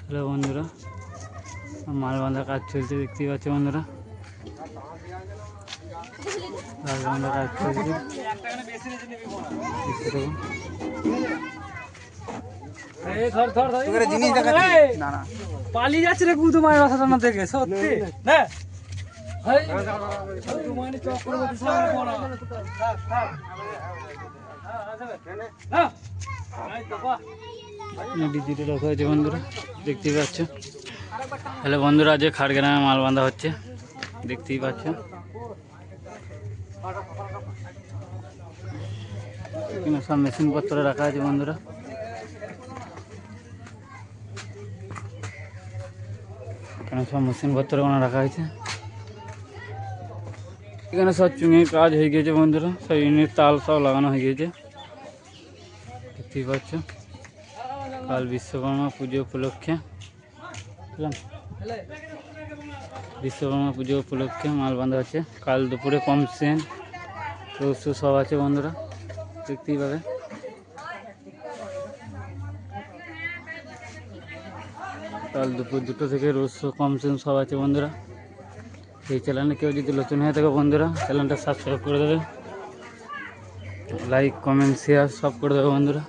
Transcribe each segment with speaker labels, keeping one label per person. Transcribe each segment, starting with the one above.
Speaker 1: Hello বন্ধুরা, মাল বাঁধার কাজ চলছে, দেখতেই পাচ্ছ বন্ধুরা। মাল বাঁধার কাজ চলছে,
Speaker 2: পালিয়ে যাচ্ছে রে কুদু মায়ের বাসাটা থেকে সত্যি না।
Speaker 1: ডিজিটে রাখা হয়েছে বন্ধুরা, দেখতেই পাচ্ছ। হ্যালো বন্ধুরা, আজ খাড়গ্রামে মাল বাঁধা হচ্ছে, দেখতেই পাচ্ছ। এখানে সব মেশিনপত্র রাখা আছে বন্ধুরা। এখানে সব মেশিনপত্র রাখা হয়েছে। এখানে সব চুঙির কাজ হয়ে গিয়েছে বন্ধুরা, সব ইউনিট তাল সব লাগানো হয়ে গিয়েছে, দেখতেই পাচ্ছ। কাল বিশ্বকর্মা পুজো উপলক্ষে মাল বাঁধা হচ্ছে। কাল দুপুরে কমসেন রোজ সব আছে বন্ধুরা, দেখতেই পাবে। কাল দুপুর 2টো থেকে রোজ কমসেন সব আছে বন্ধুরা। এই চ্যানেলে কেউ যদি নতুন হয়ে থাকে বন্ধুরা, চ্যানেলটা সাবস্ক্রাইব করে দেবে, লাইক কমেন্ট শেয়ার সব করে দেবে বন্ধুরা।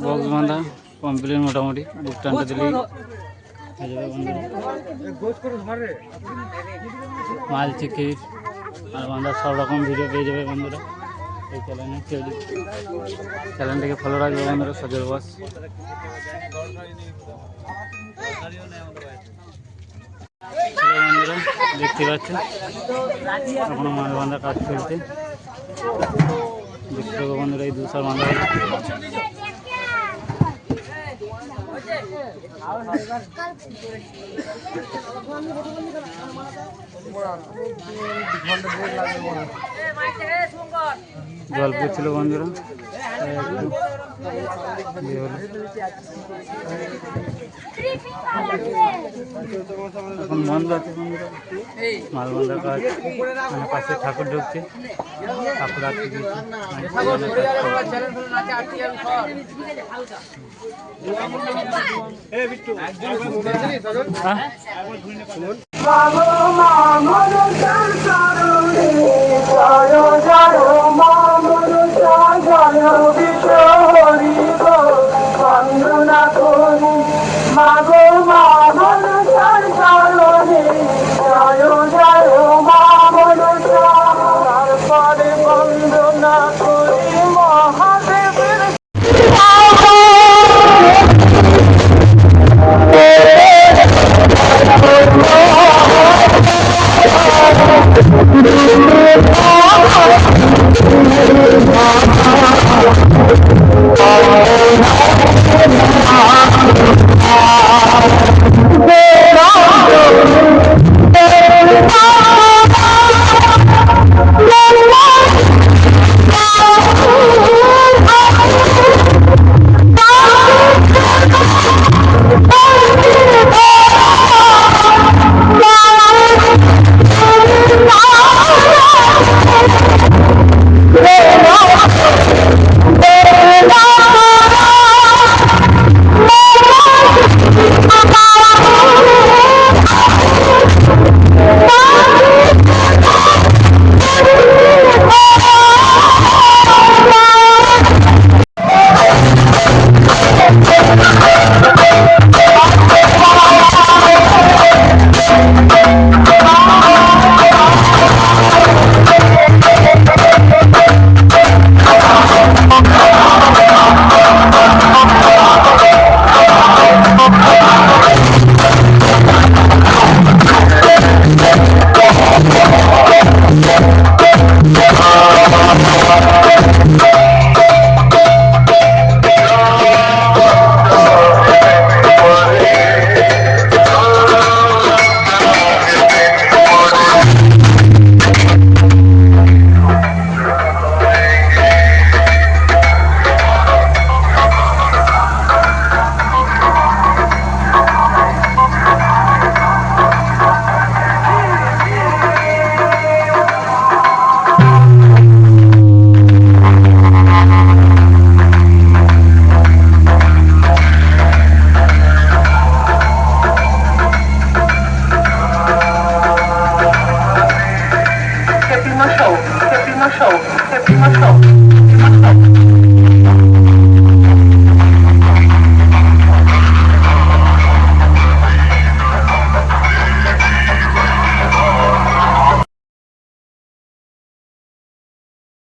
Speaker 1: বক্স বাঁধা কমপ্লিট, মোটামুটি বুক টানটা দিলেই হয়ে যাবে বন্ধুরা। মাল চিকির আর বাঁধা সব রকম ভিডিও পেয়ে যাবে বন্ধুরা এই চ্যানেলে। কেউ যদি চ্যানেলটাকে ফলো রাখবে বন্ধুরা, সজল বস। বন্ধুরা দেখতে পাচ্ছ, এখনো মাল বাঁধার কাজ চলছে। দেখতে পাবো বন্ধুরা, এই দুসার বাঁধা জল পড়ছিল বন্ধুরা, এখন বন্ধ আছে বন্ধুরা মাল বাঁধার কাজ। মানে পাশে ঠাকুর ঢুকছে, ঠাকুর আটকে দিয়েছে।
Speaker 3: primo show, primo show, primo show, primo show.